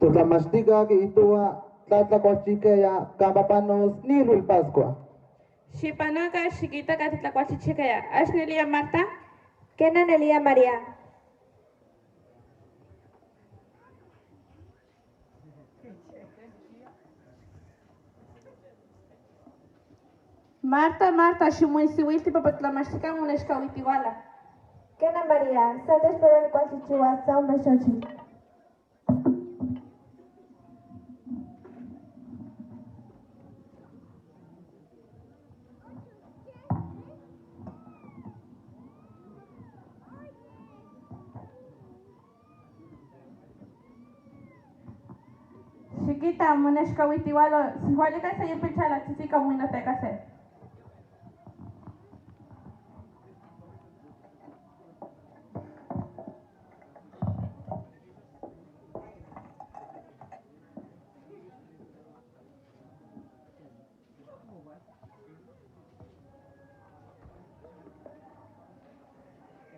Tutamastiga que itua tlatlacuachique ya campapanos ni el Pascua. Xipanaka xiquitaca titlacuachichicaya. Ashnelia Marta. Kenan Elia María. Marta, ximuisihuilti papatlamachtica monexcauitihuala. Kenan María. Santos por el cuachichua, Sao Mechochi. Chiquita, monexcauitihualo. Si hualica se yepichala, chichica muinoteca se.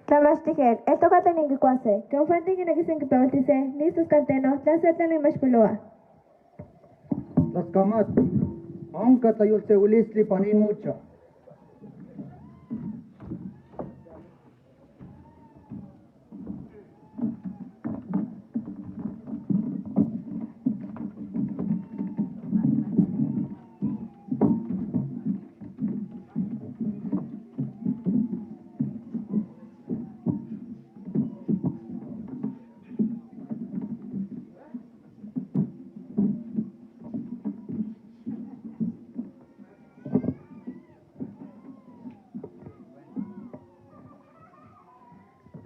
Tlamachtiquel, esto cateningue cuase, que un fuente que nequisen que peortice, ni sus cantenos, tlasetlan y mashpulua. Las camat, aún catayul se ulistli panin mucha.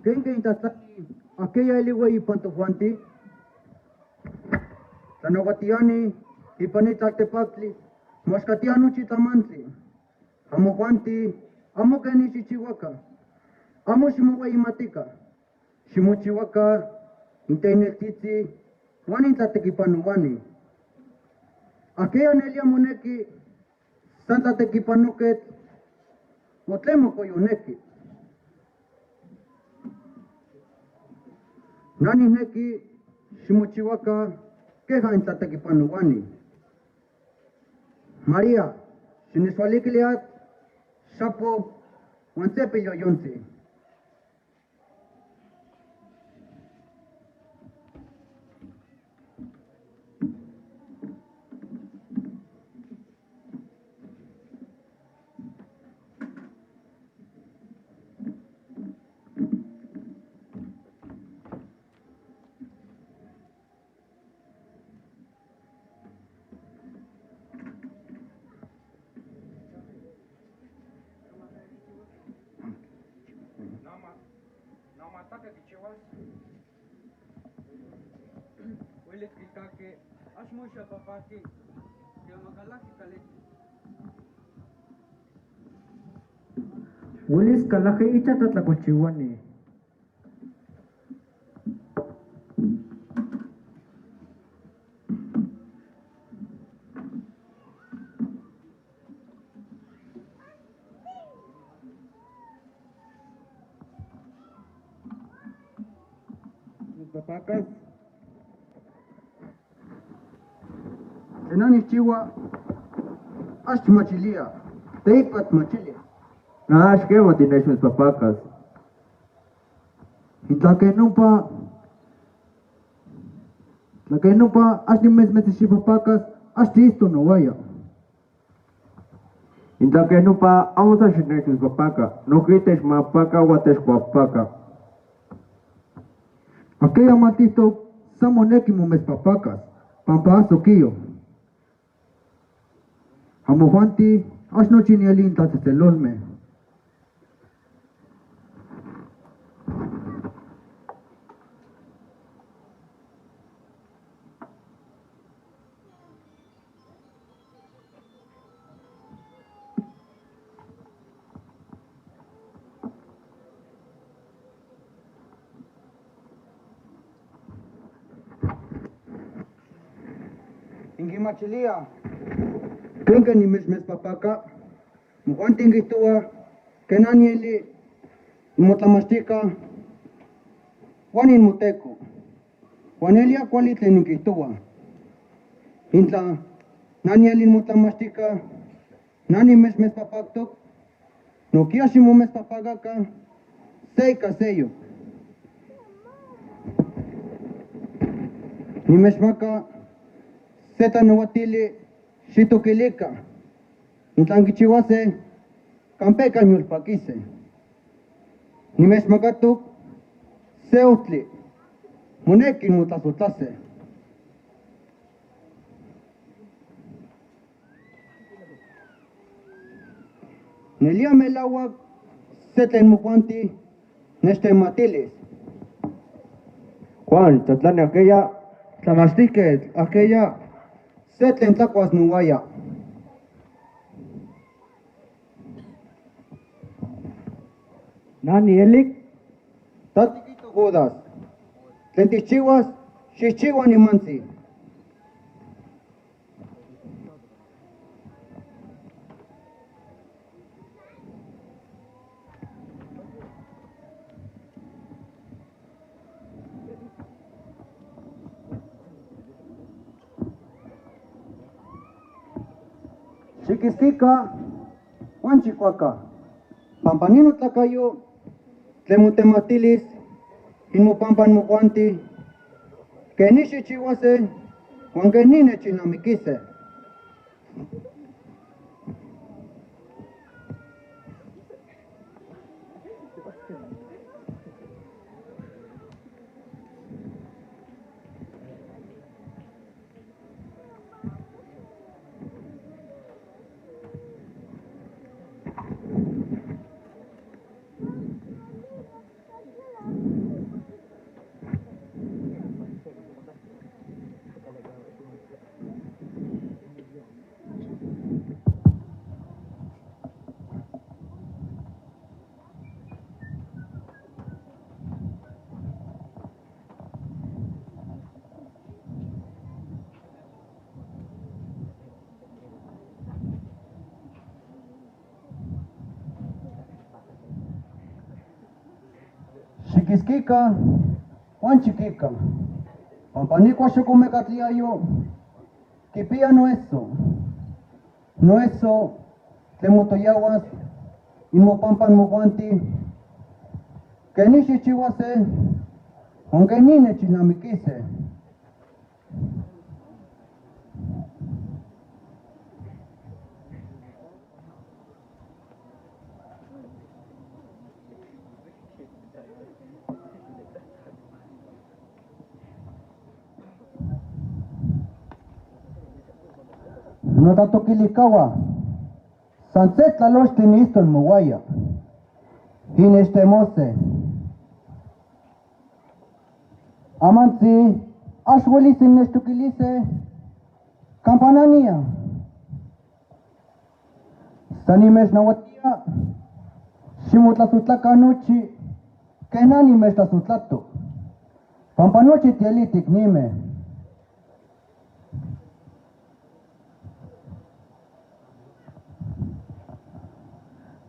¿Quién que intatani aquella eliwe y pantojuanti? Tanogatiani y panita tepacli, moscatiano chitamantli. Amo juanti, amo keni chichihuaca, amo shimuwa imatica, shimuchihuaca, inteinetiti, wani tatekipanu wani. Aquella nelia moneki, santa tekipanuket, motlemo koyoneki. Nani neki shimuchiwaka keja intatekipanuwani. María, siniswalikiliat, sapo, wantepe yoyonte. Namataka kichiwas. Wile kikake ashmusha papaki. Que magalaki kaleti. Wilis kalaki icha tatlakuchiwani. Papacas. Enani chiwa ash machilia, teipat machilia. Nash que va tienes mis papacas. La que no pa ash ni mes si papacas, ash tisto no vaya. Inta que no pa vamos a tener mis papacas. No quites mapaca o ates papaca. Aquella matito samoneki mo mes papacas, pampa soquillo. Amo Juanti, ash no chinielin tatetelolme. Ingimachilia, kenga ni mes papaka, muan tingitua, kenanieli, motlamastika, wanin muteco. Juanelia cualitle nikitua. Intla, nani alin mutamastika, nani mes papaktok, no kiasimo mes papagaka, seika seyo. Ni mes maka, seta nawatili, shitukilika. Intla kichiwase, kampeka nyulpakise. Ni mes makatuk, seutli, munekin mutasutase. Nelia melawak seten mukuanti neste matiles. Juan, tatlani aquella, Tlamastique, aquella seten tlacuas nuwaya. nani elik, Tatiquito Judas. Tlentichiwas, chichiwa ni mansi. Chiquistica, Juan Chicuaca. Pampanino tlacayo, tlemutematilis, inmupampan mucuanti, que ni chichihuase, Juan que ni nechinamiquise. Chiquisquica, Juan Chiquica. Pampanico yo, kipia no eso. No eso, temutoyawas, inmopampan muguanti, que ni chichihuase, aunque ni nechinamiquise. No tanto kilikawa, sanset la los tinisto en muguaya, inestemose. Amansi, ashwelis inestukilise, campanania. Sanimes nawatia, shimutla sutlaka nochi, kenani mesta sutlato. Pampanochi tielitik nime.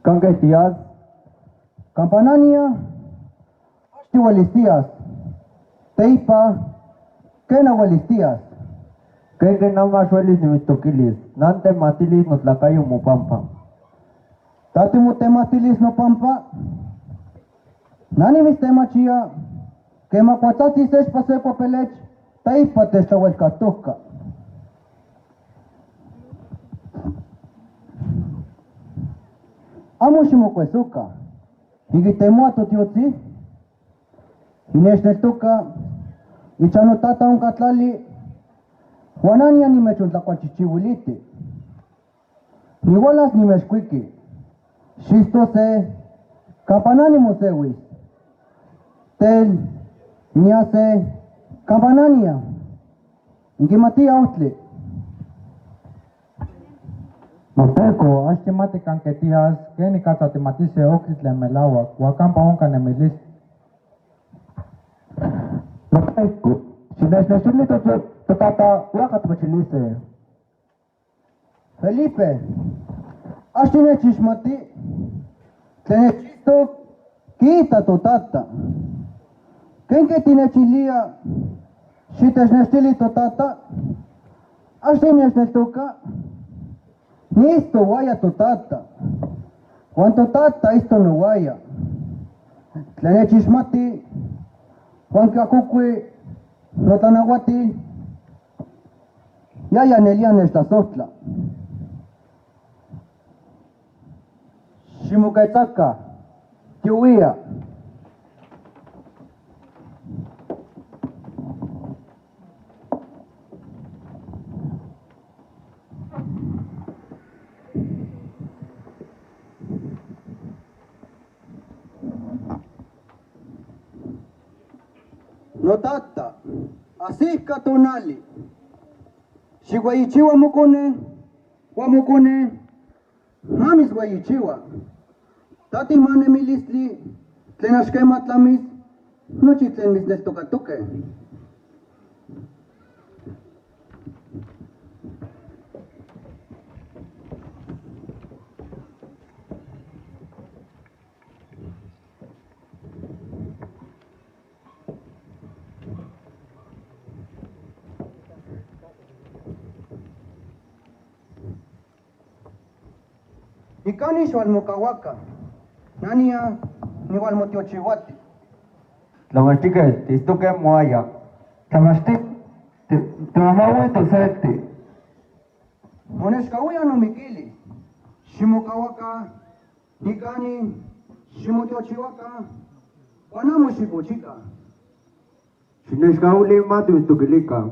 Kangaitias, Campanania, Ashtiwalistias, Teipa, Kenawalistias, que nama suelis ni mitoquilis, nante matilis nos la cayo mupampa. Tatimutemastilis no pampa, Nani mistemachia, que macuatatis es pase papelech, Teipa te shawelkatuka. Amushimukwesuka, higitemo atotiotzi, ineshnetuka, ichanotata un katlali, Juanania ni mechuntlacuachichihuiliti, ni walas ni mexcuiqui, xistose, campanani musewis, tel, niase, campanania, ingimati outli. Moteko, ashtimati kanketias, keni katatimatise okitle melawa, wakampa onka nemilis. Moteko, sinesnesili tata wakatmachilise. Felipe, ashtine chishmati, tene chisto, kita totata. Kenke tine chilia, Și te șneștili tot tata, așa neșneștuca, nisto oaia tot tata, cuanto tata isto no oaia, tlenechishmati, Juan Kakukui, Notanahuati, Yaya Nelian esta sotla. Shimukaitaka, Tiuia. No tata, así katunali. Si guayichiwa mukune, mamis guayichiwa. Tati mane milistli, tlenashke matlamis, no chitlen mis nestokatuke. Ikani walmukawaka, nania ni walmotiochiwati. Tlamachtikeh, tistoque moaya. Tlamachtik, tlamamawe tosete. Moneshkawia no mikili, shimukawaka, nikani, shimotiochiwaka, wanamo shipochika. Shineshkauli matu istukilika.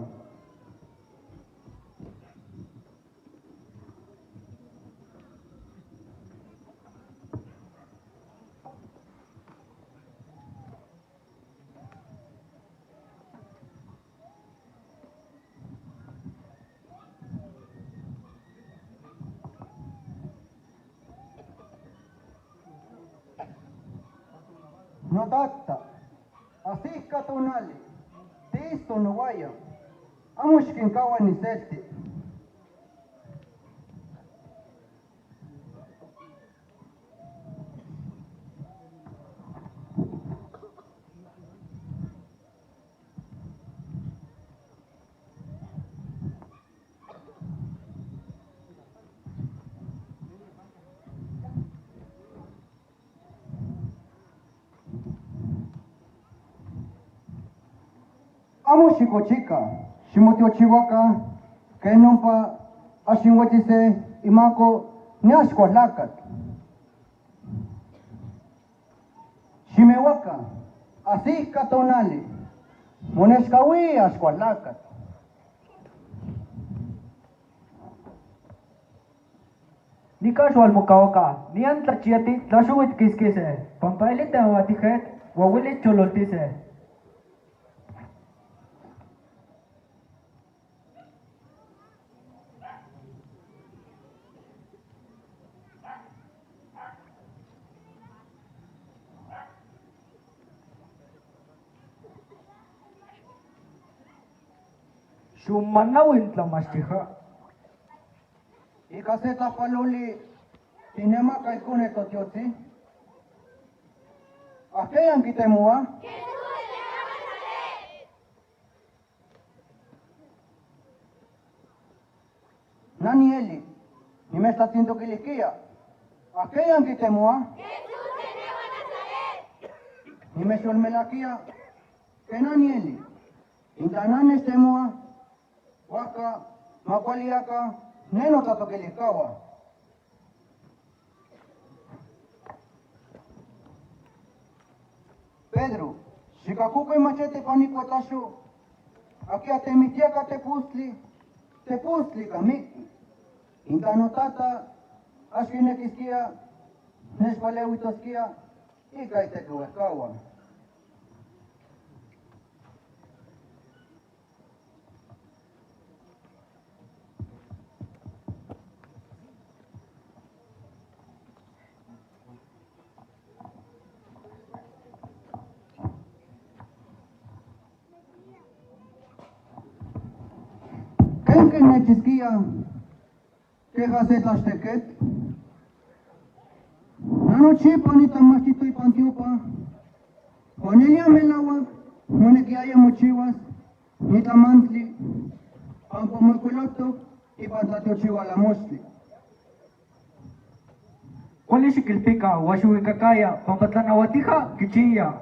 No tata, así katunali, tisto no vaya, amushkin kawa ni selti. Amo shikochika, shimotiochiwaka, que nompa ashinwatise imako nyashkwalakat. Shimewaka, así katonali, moneshkawi ashkwalakat. Nikashwal mukawaka, nian tlachiati, tlashuwit kiskise, pampailite awatijet, wawili chololtise. Shumanawin tlamashtiha. Ikaseta paluli, tinema kaikune totiotsi. Akeyan kitemua. Nani eli, nimesta tinto kilikia. Akeyan kitemua. Nimeshulmelakia. Kenani eli, intanane temua. Waka, makwaliaka, neno tatokelikawa. Pedro, shikakuko machete paniko tasho. Akia temitiaka te pustli kamiki. Intano tata, ashkine kiskia, neshpale uitoskia, ika itekuwekawa. Que nechiskia que hace tashteket. Nano chipa ni tamachito y pantiopa. Ponelia melawa, monekiaya mochivas, Nitla mantli, pampa makuloto, ipatatio chihuala mostli. ¿Cuál es el pica? Washu kakaya, pampatlana watija, kichiya.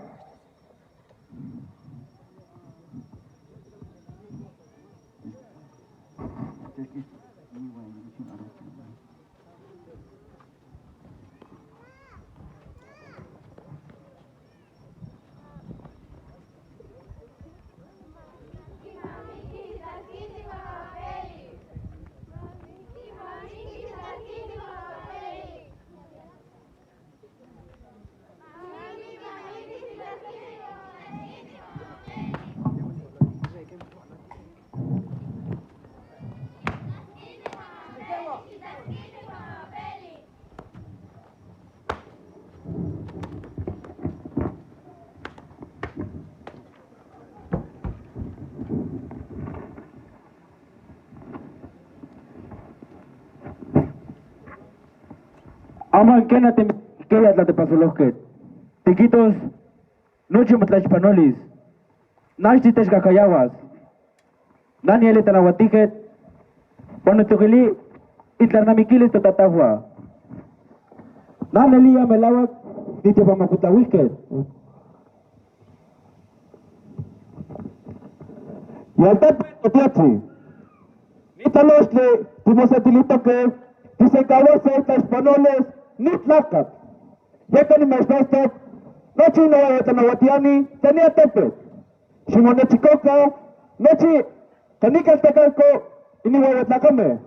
Aman kena te kaya la te pasolosket. Tiquitos, noche matlachpanolis. Nashi tesh kakayawas. Nani ele talawatiket. Cuando tukili itlanamikilis to tatahua. Nani liya melawak ni te pamakutawisket. Yaltepe totiatsi. Nitalosle timosetilito que dice cabeza españoles ni tlacat. Ya que ni me estás no chino de Tanawatiani tenía tepe. Shimone chicoca, no chi, canica el tecalco y ni huevo tlacame.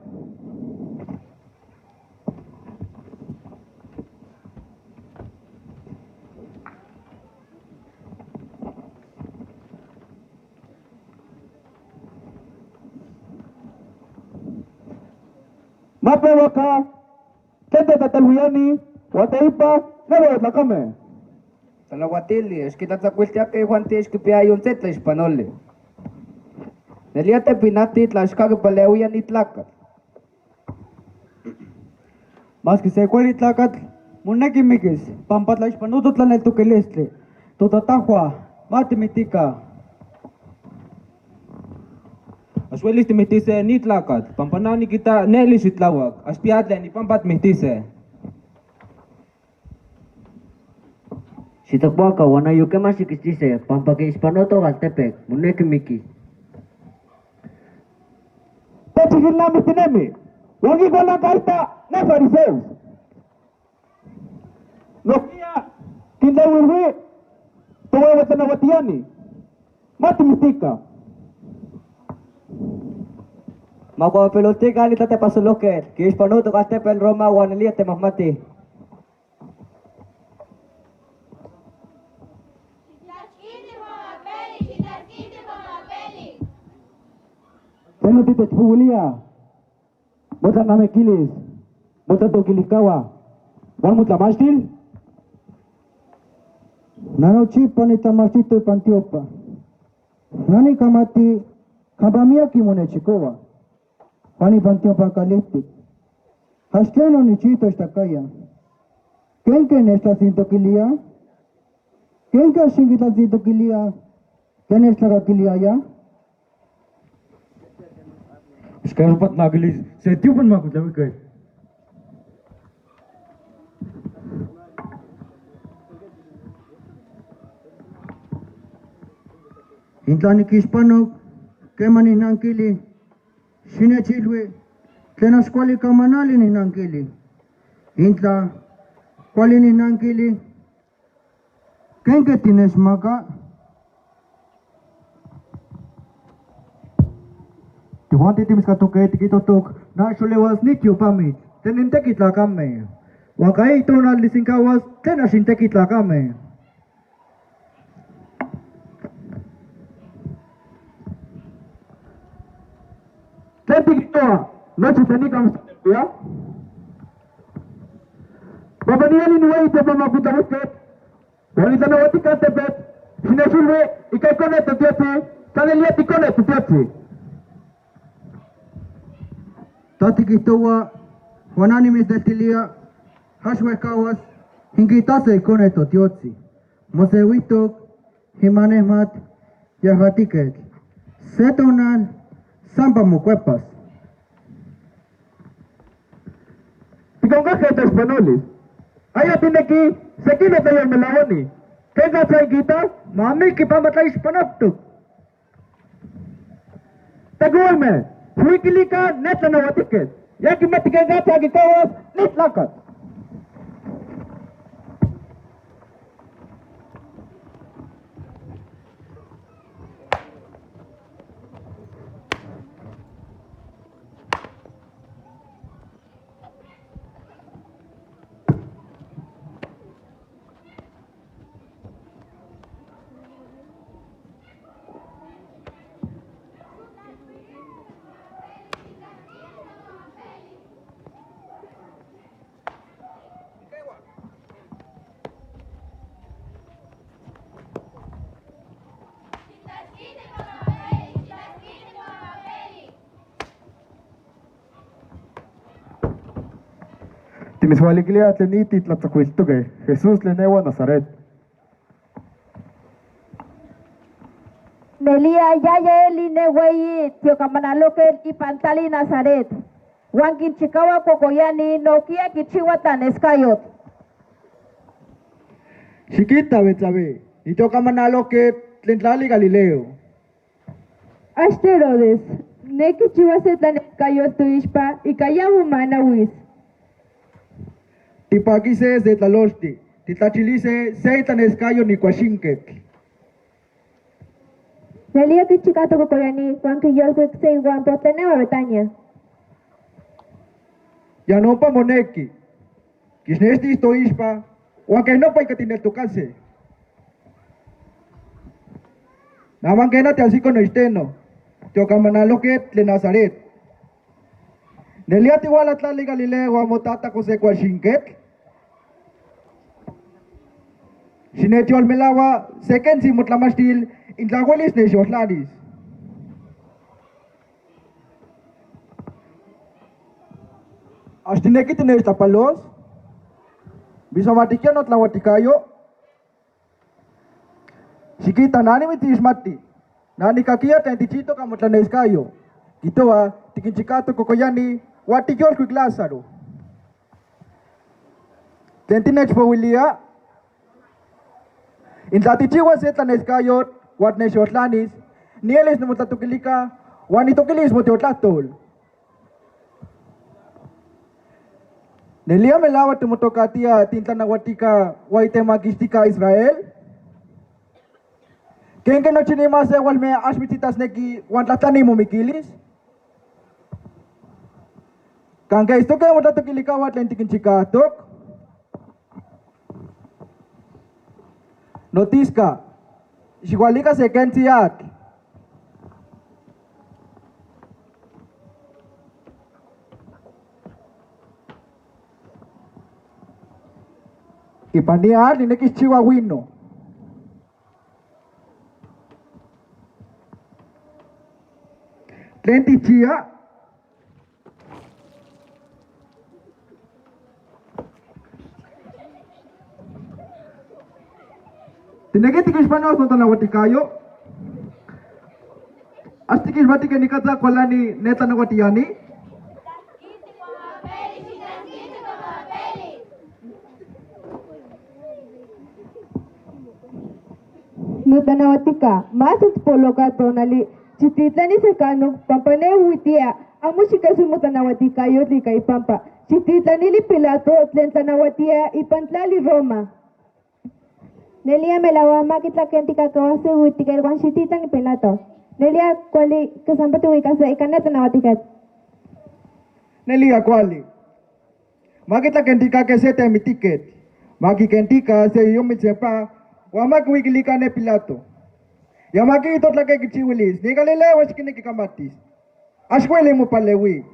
Mape waka, kente tatalhuyani, wataipa, nebo tlacame. Talahuatili, es que tatzacuiltiaque Juan Tish que pia un zetla hispanole. Neliate pinati tlashkage paleuya ni tlacat. Más que se cueri tlacat, muneki mikis, pampatla hispanuto tlanel tukelestle. Totatahua, mati mitika. Aswelis timitise ni tlacat, pampanani kita nelis itlawak, aspiatle ni pampat mitise. Si takbaka wana yuke masikistise, pampake hispanoto galtepec, muneki miki. Techigilna mitinemi, wagi gola kaita, ne fariseus. Nokia, kinda wirwi, tuwe Tanawatiani, mati mitika. Magua pelotika alita te pasoloket, que hispanoto galtepel Roma wanelia te mahmati. Seno tite chipugulia, mota namekilis, mota tokilikawa, wan mutla mashtil? Nano chipa ni tamashito pantiopa. Nani kamati kabamia kimone chikowa. Pani pantiopa kaliptik. Hastleno ni chito estakaya. Kenke nesta sintokilia? Kenke shingita sintokilia? Ken esta kilia ya? Sekarang pat nagelis, saya tiupan maku tapi kai. Intlani kispano, kemani nankili, shine chilwe, tena skwali kamanali ni nankili. Intla, kwali ni nankili, kenke tines maka. Tuhan timis katuke tikitotok, na shulewas nikyo pamit, tenintekit lakame. Wakai ito na lisingkawas, tena shintekit lakame. Tenti kitoa, noche tenika mstapia. Babaniali ni waite pamakuta musket, wanitana watika tepet, sinashulwe, ikaikone tutiati, tanelia tikone tutiati. Tati kitoa, wanani misdetilia, hashwe kawas, hingitase ikone totiotsi. Mosewito, himanehmat, yahatiket. Setonan Sampa Mucuepas. Tikonga gente españoles. Aya tiene que se quina tayo melawani. Kaya sa kita, Mami kipamata Hispanoktuk. taguan me. Huikili ka net na nawatiket. Yaki matikenga sa gikawas net lakat. Timiswalikili atleniti tlatzacuiltuque. Jesús le newa Nazaret. Nelia yaya eli neweyi tio kamanaloke ipantali Nazaret. Wankin chikawa kokoyani nokia kichiwa taneskayot. Chiquita Betsabe. Y toca manalo que Tlentlali Galileo. Asterodes. Neki chiwa se taneskayot tu ispa y kayamu manawis. Tipakise de Tlalosti. Titachilise seitan escayo ni Cuashinket. Nelia kichikato kokoyani wankin yolkwek se iguan potenewa Betania. Ya no pa moneki. Kisnesti isto ispa. Huanque no pa ikatineltocase. Namanquena te así con esteno. Teocamanalo que le Nazaret. Nelia tiwala tlali Galileo amotata kose Cuashinket. Sinetio almelawa sekensi mutlamastil intlahuelis ne xoslaris. Astineki tienes tapalos. Bisomatikia no tlawatikayo. Chiquita nani mitismati. Nani kakia tentichito kamotlaneskayo. Kitoa tikinchikato kokoyani watikol kuiklásaro. Tentinech powilia. Intlatichiwa se tlaneskayo watnexotlanis. Nieles nemotlatukilika. Wanitokilis moteotlatol. Nelia melawa tumutokatia tintanawatika waitemagistika Israel. Kenke no chinima se walme ashmititas neki wantlatani mumikilis. Kanke isto ke mutatukilika watlentikinchikatok. Notiska. Xigualika se kensiat. Ipaniar ni nekis chihuahuino. Trenti chia. Tinegeti kishpanos no tanawatikayo. Asti kishbatike nikata kwalani neta nawatiyani. Nutanawatika, masut poloka tonali, chititlani se kanu, pampane huitia, amushika su mutanawatika yotlika ipampa, chititlani li pilato, tlentanawatia ipantlali Roma. Nelia melawa makitla kentika kawase huitika ilwan chititlani pilato. Nelia kwali kasampati huikasa ikaneta nawatikat. Nelia kwali. Makita kentika ke sete mi ticket. Maki kentika se yomi sepa. Wamaki wikilika ne Pilato. Yamaki itot lake kichiwilis. Ni Galileo ashkine kikamatis. Ashwele mo palewi.